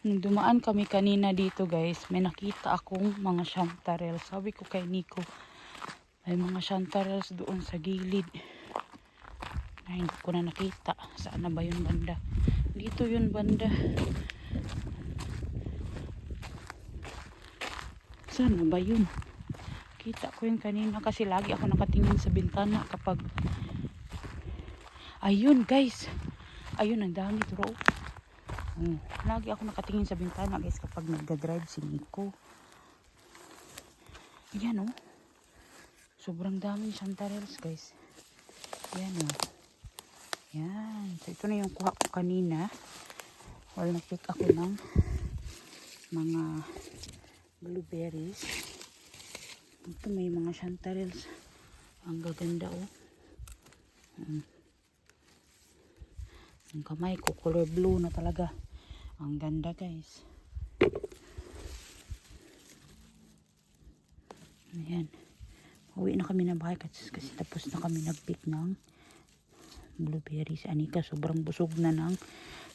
Nung dumaan kami kanina dito guys, may nakita akong mga chanterelle. Sabi ko kay Nico, may mga chanterelles doon sa gilid. Ay, hindi ko na nakita. Saan na ba yung banda? Dito yun banda. Saan na ba yun? Kita ko yun kanina kasi lagi ako nakatingin sa bintana kapag... Ayun guys. Ayun, ang dami turo. Lagi ako nakatingin sa bintana guys kapag nagda-drive si Nico. Yan oh. Sobrang daming chanterelles guys. Yan oh. Yan. So ito na yung kuha ko kanina. While nag-pick ako ng mga blueberries. Ito may mga chanterelles. Ang gaganda oh. Ang kamay ko color blue na talaga. Ang ganda guys. Ayan. Uwi na kami na bahay kasi tapos na kami nag-pick ng blueberries. Anika sobrang busog na ng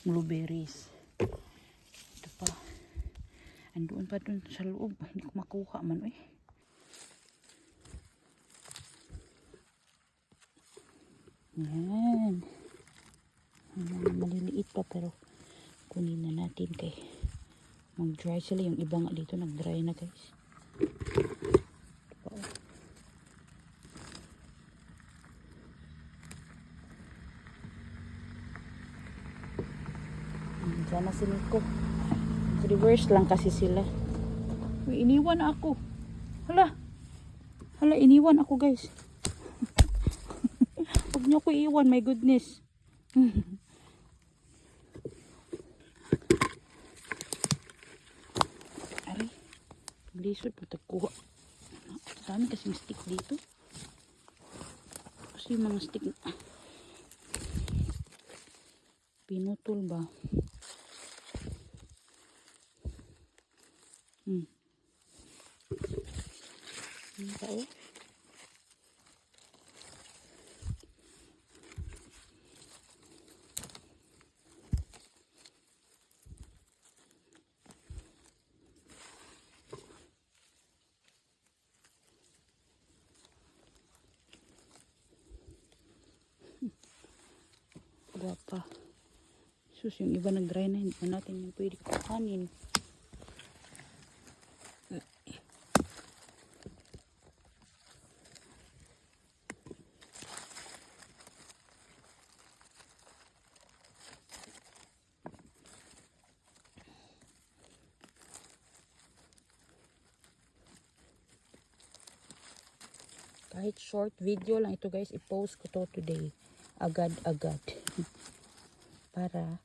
blueberries. Ito pa. Andoon pa dun sa loob. Hindi ko makuha man eh. Ayan. Maliliit pa pero kunin na natin kay mag-dry sila. Yung iba nga dito nag-dry na guys. Diyan na si Nico. Reverse lang kasi sila. Uy, iniwan na ako. Hala. Hala, iniwan ako guys. Huwag niyo ko iwan, my goodness. Aray. Lisod po tagkuha. Dami kasing stick dito. Kasi yung mga stick na pinutol ba? Ang tao. Guwapa. Sus, yung iba nag-dry na, hindi na natin yung pwede kuhanin. Kahit short video lang ito guys, i-post ko to today. Agad-agad. Para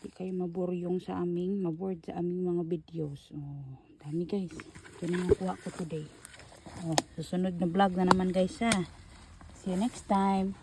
di kayo maboryong sa aming, maboard sa aming mga videos. Oh, dami guys. Ito na yung kuha ko today. Oh, susunod na vlog na naman guys ha. See you next time.